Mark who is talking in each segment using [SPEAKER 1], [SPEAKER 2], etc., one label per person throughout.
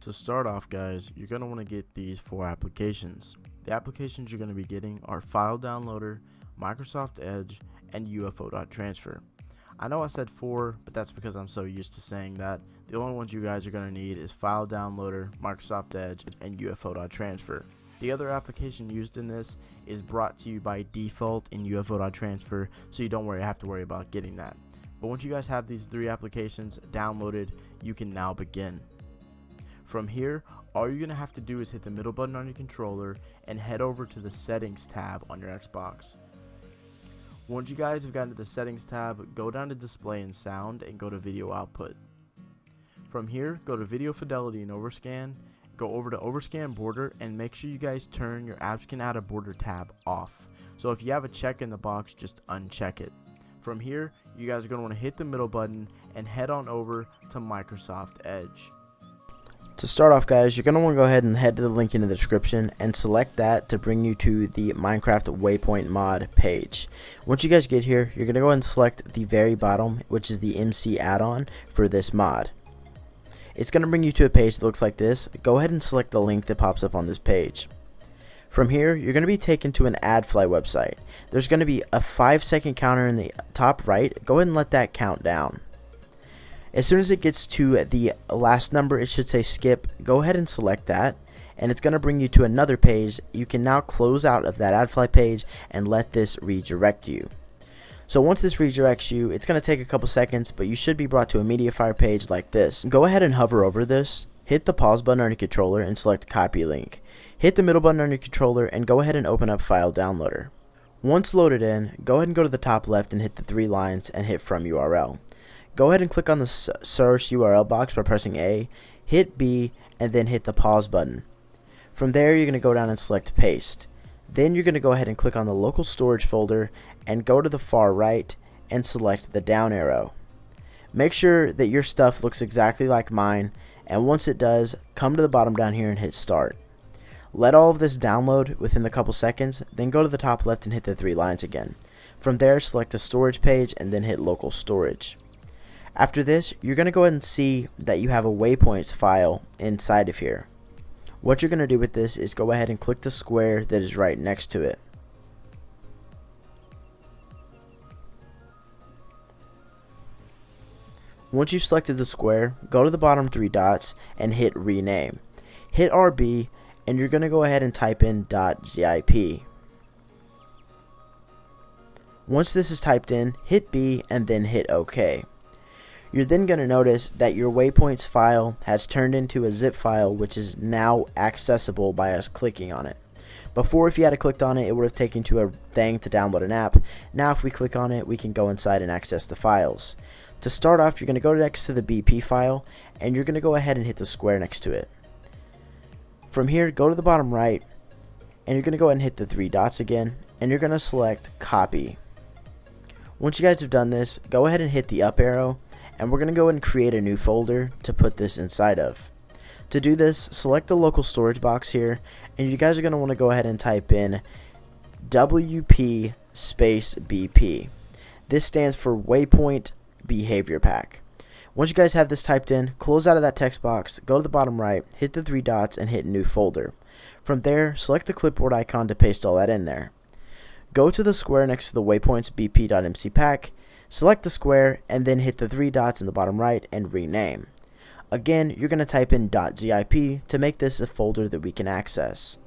[SPEAKER 1] To start off, guys, you're going to want to get these 4 applications. The applications you're going to be getting are File Downloader, Microsoft Edge, and UFO.transfer. I know I said 4, but that's because I'm so used to saying that. The only ones you guys are going to need is File Downloader, Microsoft Edge, and UFO.transfer. The other application used in this is brought to you by default in UFO.transfer, so you don't have to worry about getting that. But once you guys have these 3 applications downloaded, you can now begin. From here, all you're going to have to do is hit the middle button on your controller and head over to the Settings tab on your Xbox. Once you guys have gotten to the Settings tab, go down to Display and Sound and go to Video Output. From here, go to Video Fidelity and Overscan, go over to Overscan Border, and make sure you guys turn your Apps Can Add a Border tab off. So if you have a check in the box, just uncheck it. From here, you guys are going to want to hit the middle button and head on over to Microsoft Edge. To start off, guys, you're going to want to go ahead and head to the link in the description and select that to bring you to the Minecraft Waypoint mod page. Once you guys get here, you're going to go ahead and select the very bottom, which is the MC add-on for this mod. It's going to bring you to a page that looks like this. Go ahead and select the link that pops up on this page. From here, you're going to be taken to an AdFly website. There's going to be a 5-second counter in the top right. Go ahead and let that count down. As soon as it gets to the last number, it should say skip. Go ahead and select that, and it's going to bring you to another page. You can now close out of that AdFly page and let this redirect you. So once this redirects you, it's going to take a couple seconds, but you should be brought to a MediaFire page like this. Go ahead and hover over this, hit the pause button on your controller and select copy link. Hit the middle button on your controller and go ahead and open up File Downloader. Once loaded in, go ahead and go to the top left and hit the 3 lines and hit From URL. Go ahead and click on the search URL box by pressing A, hit B, and then hit the pause button. From there, you're going to go down and select paste. Then you're going to go ahead and click on the local storage folder and go to the far right and select the down arrow. Make sure that your stuff looks exactly like mine, and once it does, come to the bottom down here and hit start. Let all of this download within a couple seconds, then go to the top left and hit the 3 lines again. From there, select the storage page and then hit local storage. After this, you're going to go ahead and see that you have a Waypoints file inside of here. What you're going to do with this is go ahead and click the square that is right next to it. Once you've selected the square, go to the bottom 3 dots and hit rename. Hit RB and you're going to go ahead and type in .zip. Once this is typed in, hit B and then hit OK. You're then going to notice that your Waypoints file has turned into a zip file, which is now accessible by us clicking on it. Before, if you had clicked on it, it would have taken you to a thing to download an app. Now if we click on it, we can go inside and access the files. To start off, you're going to go next to the BP file, and you're going to go ahead and hit the square next to it. From here, go to the bottom right, and you're going to go ahead and hit the 3 dots again, and you're going to select copy. Once you guys have done this, go ahead and hit the up arrow, and we're going to go ahead and create a new folder to put this inside of. To do this, select the local storage box here, and you guys are going to want to go ahead and type in WP space BP. This stands for Waypoint Behavior Pack. Once you guys have this typed in, close out of that text box, go to the bottom right, hit the 3 dots, and hit New Folder. From there, select the clipboard icon to paste all that in there. Go to the square next to the Waypoints BP.mc pack, select the square, and then hit the 3 dots in the bottom right and rename. Again, you're going to type in .zip to make this a folder that we can access.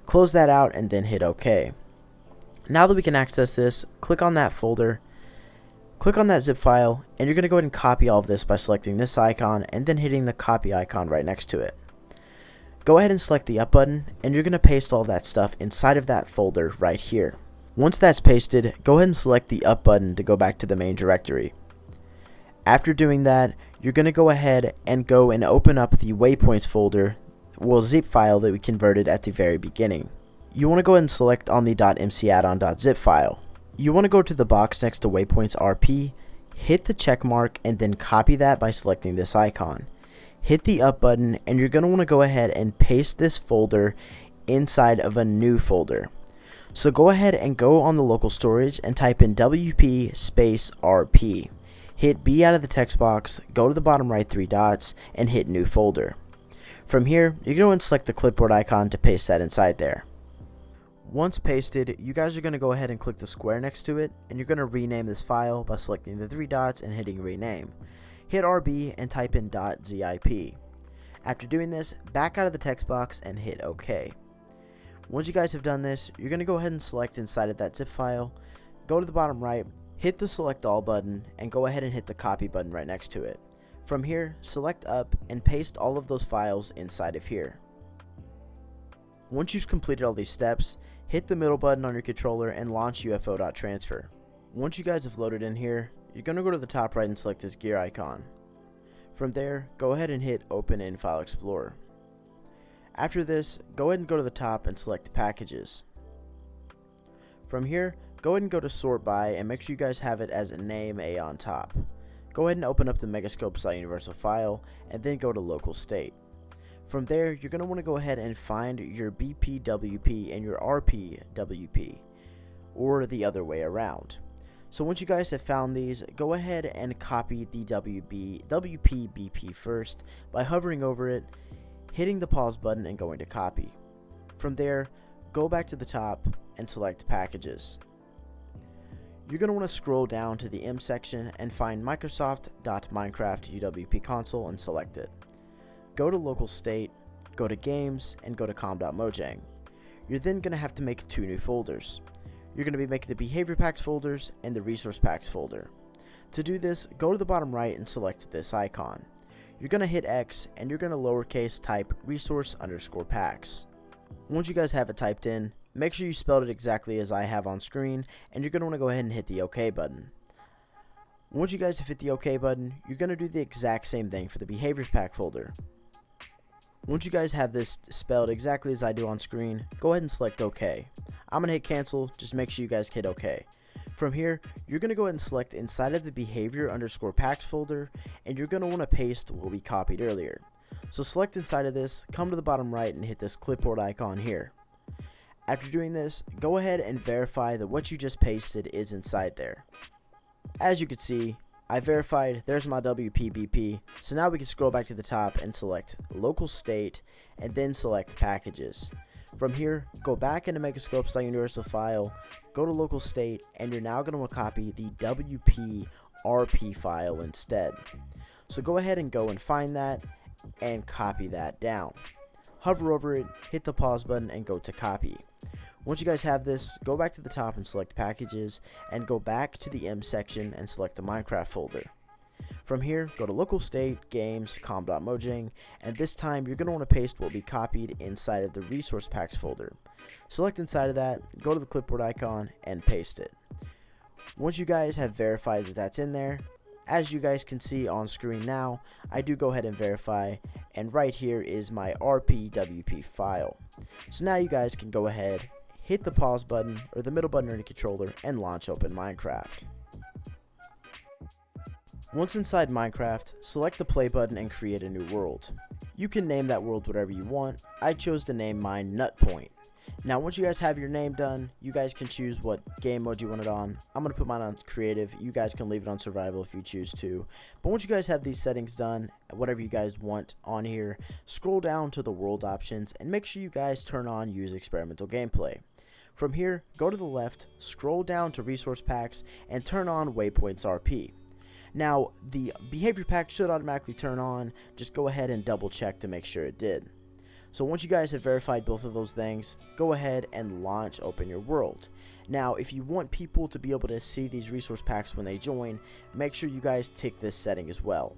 [SPEAKER 1] Close that out and then hit OK. Now that we can access this, click on that folder, click on that zip file, and you're going to go ahead and copy all of this by selecting this icon and then hitting the copy icon right next to it. Go ahead and select the up button, and you're going to paste all that stuff inside of that folder right here. Once that's pasted, go ahead and select the up button to go back to the main directory. After doing that, you're going to go ahead and open up the Waypoints folder, zip file that we converted at the very beginning. You want to go ahead and select on the .mc addon.zip file. You want to go to the box next to Waypoints RP, hit the check mark, and then copy that by selecting this icon. Hit the up button, and you're going to want to go ahead and paste this folder inside of a new folder. So go ahead and go on the local storage and type in WP space RP. Hit B out of the text box, go to the bottom right 3 dots, and hit New Folder. From here, you can go and select the clipboard icon to paste that inside there. Once pasted, you guys are going to go ahead and click the square next to it, and you're going to rename this file by selecting the 3 dots and hitting rename. Hit RB and type in .zip. After doing this, back out of the text box and hit OK. Once you guys have done this, you're going to go ahead and select inside of that zip file, go to the bottom right, hit the select all button, and go ahead and hit the copy button right next to it. From here, select up and paste all of those files inside of here. Once you've completed all these steps, hit the middle button on your controller and launch UFO.transfer. Once you guys have loaded in here, you're going to go to the top right and select this gear icon. From there, go ahead and hit Open in File Explorer. After this, go ahead and go to the top and select Packages. From here, go ahead and go to Sort By and make sure you guys have it as a name A on top. Go ahead and open up the Megascope.universal file and then go to Local State. From there, you're going to want to go ahead and find your BPWP and your RPWP, or the other way around. So once you guys have found these, go ahead and copy the WPBP first by hovering over it, hitting the pause button and going to copy. From there, go back to the top and select Packages. You're going to want to scroll down to the M section and find Microsoft.Minecraft UWP console and select it. Go to Local State, go to Games, and go to com.mojang. You're then going to have to make 2 new folders. You're going to be making the Behavior Packs folders and the Resource Packs folder. To do this, go to the bottom right and select this icon. You're going to hit X and you're going to lowercase type resource_packs. Once you guys have it typed in, make sure you spelled it exactly as I have on screen, and you're going to want to go ahead and hit the OK button. Once you guys have hit the OK button, you're going to do the exact same thing for the Behaviors Pack folder. Once you guys have this spelled exactly as I do on screen, go ahead and select OK. I'm going to hit cancel, just make sure you guys hit OK. From here, you're going to go ahead and select inside of the Behavior_Packs folder, and you're going to want to paste what we copied earlier. So select inside of this, come to the bottom right and hit this clipboard icon here. After doing this, go ahead and verify that what you just pasted is inside there. As you can see, I verified, there's my WPBP, so now we can scroll back to the top and select Local State, and then select Packages. From here, go back into Megascopes.universal file, go to Local State, and you're now going to want to copy the WPRP file instead. So go ahead and go and find that, and copy that down. Hover over it, hit the pause button, and go to copy. Once you guys have this, go back to the top and select Packages, and go back to the M section and select the Minecraft folder. From here, go to Local State, Games, com.mojang, and this time you're going to want to paste what we copied inside of the Resource Packs folder. Select inside of that, go to the clipboard icon, and paste it. Once you guys have verified that that's in there, as you guys can see on screen now, I do go ahead and verify, and right here is my RPWP file. So now you guys can go ahead, hit the pause button or the middle button on your controller, and launch open Minecraft. Once inside Minecraft, select the play button and create a new world. You can name that world whatever you want. I chose to name mine Nut Point. Now once you guys have your name done, you guys can choose what game mode you want it on. I'm going to put mine on creative. You guys can leave it on survival if you choose to. But once you guys have these settings done, whatever you guys want on here, scroll down to the world options and make sure you guys turn on use experimental gameplay. From here, go to the left, scroll down to resource packs, and turn on Waypoints RP. Now, the behavior pack should automatically turn on, just go ahead and double check to make sure it did. So once you guys have verified both of those things, go ahead and launch open your world. Now, if you want people to be able to see these resource packs when they join, make sure you guys tick this setting as well.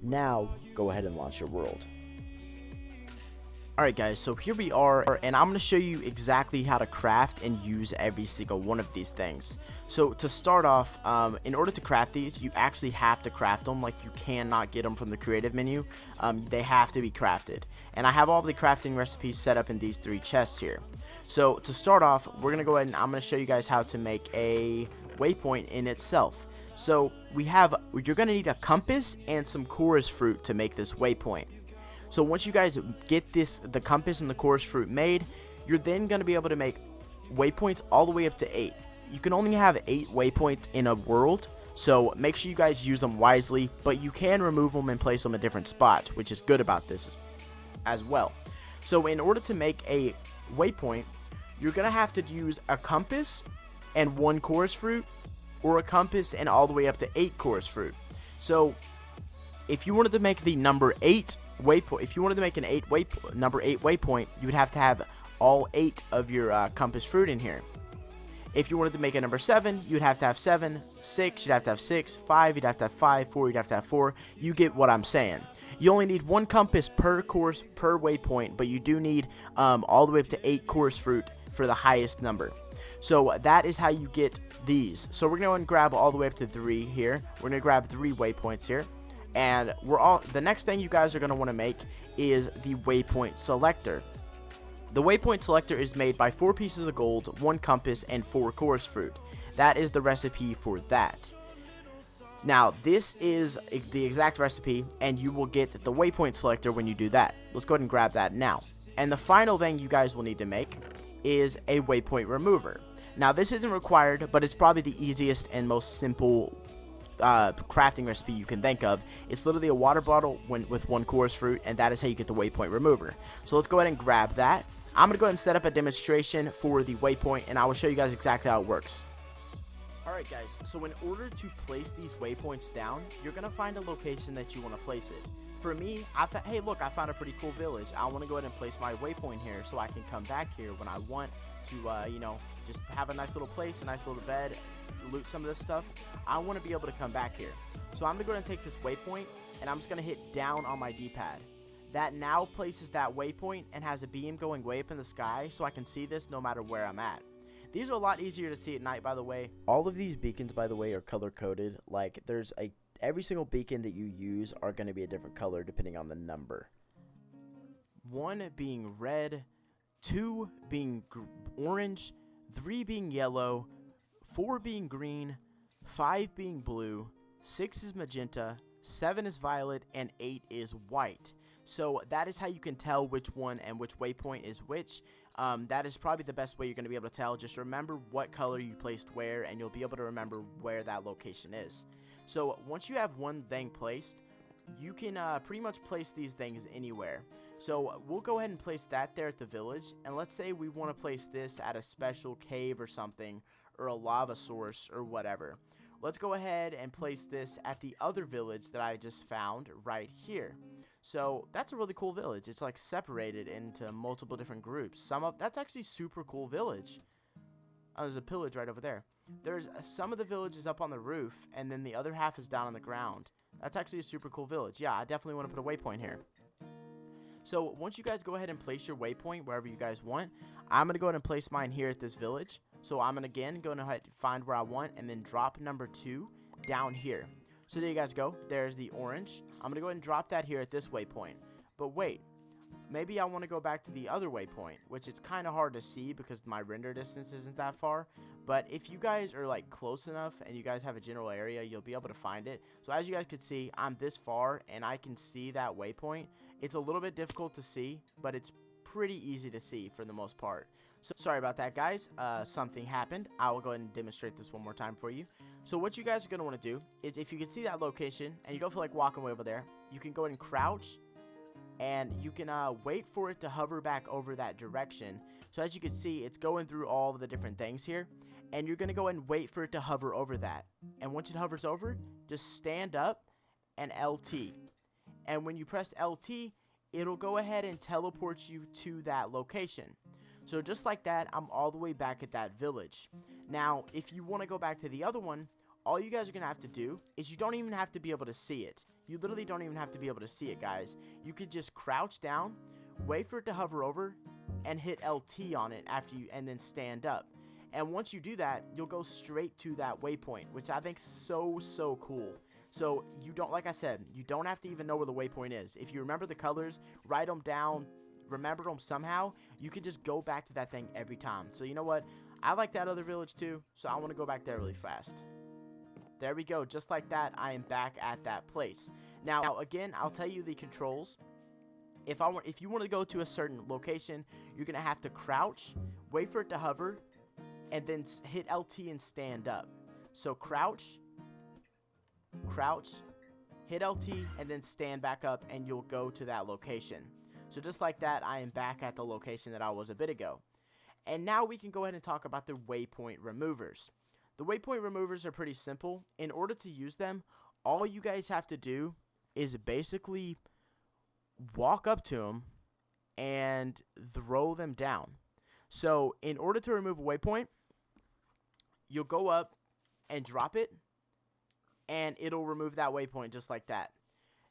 [SPEAKER 1] Now, go ahead and launch your world. Alright guys, so here we are, and I'm going to show you exactly how to craft and use every single one of these things. So to start off, in order to craft these, you actually have to craft them. Like, you cannot get them from the creative menu. They have to be crafted. And I have all the crafting recipes set up in these 3 chests here. So to start off, we're going to go ahead and I'm going to show you guys how to make a waypoint in itself. So you're going to need a compass and some chorus fruit to make this waypoint. So once you guys get the compass and the chorus fruit made, you're then going to be able to make waypoints all the way up to 8. You can only have 8 waypoints in a world, so make sure you guys use them wisely, but you can remove them and place them in different spots, which is good about this. as well. So in order to make a waypoint, you're going to have to use a compass and 1 chorus fruit, or a compass and all the way up to 8 chorus fruit. So if you wanted to make the number 8 waypoint, if you wanted to make an number 8 waypoint, you would have to have all 8 of your compass fruit in here. If you wanted to make a number 7, you'd have to have 7, 6, you'd have to have 6, 5, you'd have to have 5, 4, you'd have to have 4. You get what I'm saying. You only need 1 compass per course per waypoint, but you do need all the way up to 8 chorus fruit for the highest number. So that is how you get these. So we're going to grab all the way up to 3 here. We're going to grab 3 waypoints here. And the next thing you guys are going to want to make is the Waypoint Selector. The Waypoint Selector is made by 4 pieces of gold, 1 compass, and 4 chorus fruit. That is the recipe for that. Now, this is the exact recipe, and you will get the Waypoint Selector when you do that. Let's go ahead and grab that now. And the final thing you guys will need to make is a Waypoint Remover. Now, this isn't required, but it's probably the easiest and most simple crafting recipe you can think of. It's literally a water bottle with 1 chorus fruit, and that is how you get the Waypoint Remover. So let's go ahead and grab that. I'm going to go ahead and set up a demonstration for the waypoint, and I will show you guys exactly how it works. Alright guys, so in order to place these waypoints down, you're going to find a location that you want to place it. For me, hey look, I found a pretty cool village. I want to go ahead and place my waypoint here so I can come back here when I want to, you know, just have a nice little place, a nice little bed, loot some of this stuff. I want to be able to come back here. So I'm going to go ahead and take this waypoint, and I'm just going to hit down on my D-pad. That now places that waypoint and has a beam going way up in the sky, so I can see this no matter where I'm at. These are a lot easier to see at night, by the way. All of these beacons, by the way, are color-coded. Like, every single beacon that you use are going to be a different color depending on the number. 1 being red, 2 being orange, 3 being yellow, 4 being green, 5 being blue, 6 is magenta, 7 is violet, and 8 is white. So that is how you can tell which one and which waypoint is which. That is probably the best way you're going to be able to tell. Just remember what color you placed where, and you'll be able to remember where that location is. So once you have one thing placed, you can pretty much place these things anywhere. So we'll go ahead and place that there at the village, and let's say we want to place this at a special cave or something, or a lava source or whatever. Let's go ahead and place this at the other village that I just found right here. So that's a really cool village. It's like separated into multiple different groups. That's actually super cool village. Oh, there's a pillage right over there. There's some of the villages up on the roof, and then the other half is down on the ground. That's actually a super cool village. Yeah, I definitely want to put a waypoint here. So once you guys go ahead and place your waypoint wherever you guys want, I'm going to go ahead and place mine here at this village. So I'm going to again go ahead and find where I want, and then drop number 2 down here. So there you guys go. There's the orange. I'm going to go ahead and drop that here at this waypoint. But wait, maybe I want to go back to the other waypoint, which is kind of hard to see because my render distance isn't that far. But if you guys are like close enough and you guys have a general area, you'll be able to find it. So as you guys can see, I'm this far and I can see that waypoint. It's a little bit difficult to see, but it's pretty easy to see for the most part. So sorry about that, guys. Something happened. I will go ahead and demonstrate this one more time for you. So what you guys are going to want to do is, if you can see that location and you don't feel like walking way over there, you can go ahead and crouch, and you can wait for it to hover back over that direction. So as you can see, it's going through all of the different things here, and you're going to go ahead and wait for it to hover over that. And once it hovers over, just stand up and LT. And when you press LT, it'll go ahead and teleport you to that location. So just like that, I'm all the way back at that village. Now, if you want to go back to the other one, all you guys are going to have to do is, you don't even have to be able to see it. You literally don't even have to be able to see it, guys. You could just crouch down, wait for it to hover over, and hit LT on it and then stand up. And once you do that, you'll go straight to that waypoint, which I think is so cool. So you don't, like I said, you don't have to even know where the waypoint is. If you remember the colors, write them down, remember them somehow, you can just go back to that thing every time. So you know what? I like that other village too, so I want to go back there really fast. There we go. Just like that, I am back at that place. Now again, I'll tell you the controls. If you want to go to a certain location, you're going to have to crouch, wait for it to hover, and then hit LT and stand up. So crouch, hit LT, and then stand back up, and you'll go to that location. So just like that, I am back at the location that I was a bit ago. And now we can go ahead and talk about the Waypoint Removers. The Waypoint Removers are pretty simple. In order to use them, all you guys have to do is basically walk up to them and throw them down. So in order to remove a waypoint, you'll go up and drop it, and it'll remove that waypoint just like that.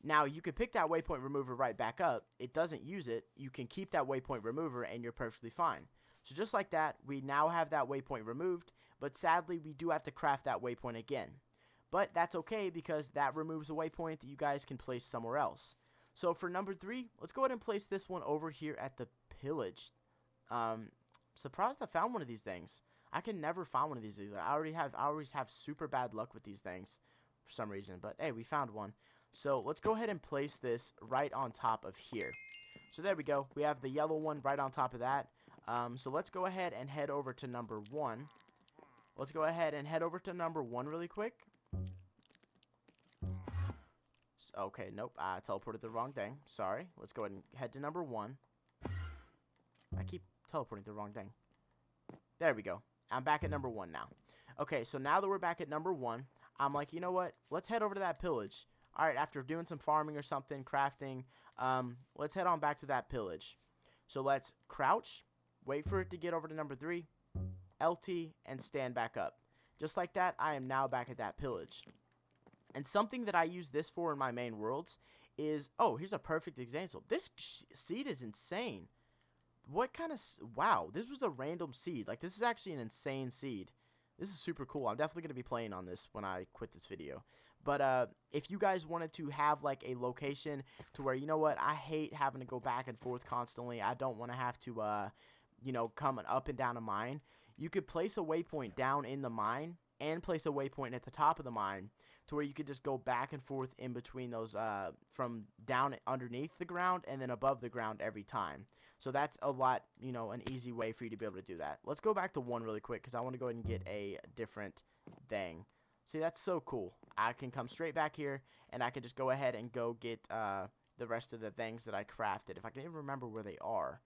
[SPEAKER 1] Now, you can pick that waypoint remover right back up. It doesn't use it. You can keep that waypoint remover, and you're perfectly fine. So just like that, we now have that waypoint removed, but sadly, we do have to craft that waypoint again. But that's okay because that removes a waypoint that you guys can place somewhere else. So for number 3, let's go ahead and place this one over here at the pillage. Surprised I found one of these things. I can never find one of these things. I always have super bad luck with these things for some reason. But hey, we found one. So let's go ahead and place this right on top of here. So there we go. We have the yellow one right on top of that. So let's go ahead and head over to number 1. Let's go ahead and head over to number 1 really quick. Okay, nope. I teleported the wrong thing. Sorry. Let's go ahead and head to number 1. I keep teleporting the wrong thing. There we go. I'm back at number 1 now. Okay, so now that we're back at number 1, I'm like, you know what? Let's head over to that pillage. Alright, after doing some farming or something, crafting, let's head on back to that pillage. So let's crouch, wait for it to get over to number 3, LT, and stand back up. Just like that, I am now back at that pillage. And something that I use this for in my main worlds is, oh, here's a perfect example. This seed is insane. What kind of, wow, this was a random seed. Like, this is actually an insane seed. This is super cool. I'm definitely going to be playing on this when I quit this video. But if you guys wanted to have, like, a location to where, you know what, I hate having to go back and forth constantly. I don't want to have to, you know, come up and down a mine. You could place a waypoint down in the mine and place a waypoint at the top of the mine to where you could just go back and forth in between those from down underneath the ground and then above the ground every time. So that's a lot, you know, an easy way for you to be able to do that. Let's go back to 1 really quick because I want to go ahead and get a different thing. See, that's so cool. I can come straight back here and I can just go ahead and go get the rest of the things that I crafted. If I can even remember where they are.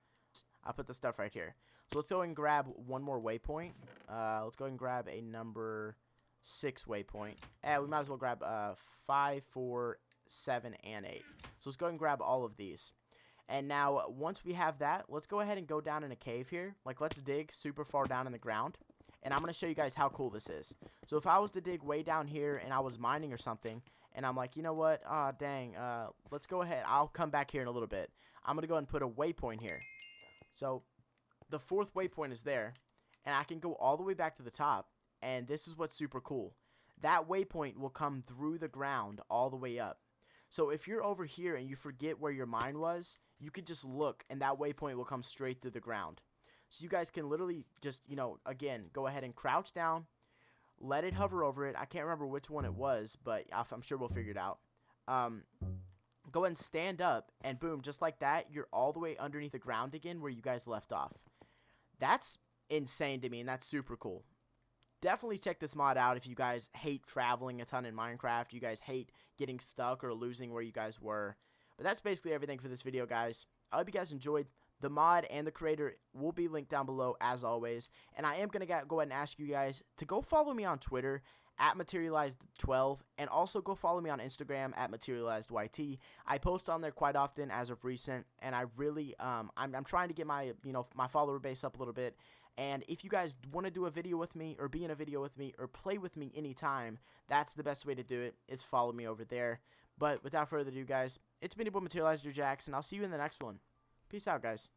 [SPEAKER 1] I'll put the stuff right here. So let's go ahead and grab one more waypoint. Let's go ahead and grab a number 6 waypoint. We might as well grab 5, 4, 7, and 8. So let's go ahead and grab all of these. And now, once we have that, let's go ahead and go down in a cave here. Like, let's dig super far down in the ground. And I'm going to show you guys how cool this is. So if I was to dig way down here and I was mining or something, and I'm like, you know what, dang, let's go ahead. I'll come back here in a little bit. I'm going to go ahead and put a waypoint here. So the 4th waypoint is there, and I can go all the way back to the top, and this is what's super cool. That waypoint will come through the ground all the way up. So if you're over here and you forget where your mine was, you could just look, and that waypoint will come straight through the ground. So you guys can literally just, you know, again, go ahead and crouch down, let it hover over it. I can't remember which one it was, but I'm sure we'll figure it out. Go ahead and stand up, and boom, just like that, you're all the way underneath the ground again where you guys left off. That's insane to me, and that's super cool. Definitely check this mod out if you guys hate traveling a ton in Minecraft, you guys hate getting stuck or losing where you guys were. But that's basically everything for this video, guys. I hope you guys enjoyed. The mod and the creator will be linked down below, as always. And I am going to go ahead and ask you guys to go follow me on Twitter at Materialized12, and also go follow me on Instagram at MaterializedYT. I post on there quite often as of recent, and I really, I'm trying to get my, you know, my follower base up a little bit. And if you guys want to do a video with me, or be in a video with me, or play with me anytime, that's the best way to do it, is follow me over there. But without further ado, guys, it's been your boy Materialized, your Jax, and I'll see you in the next one. Peace out, guys.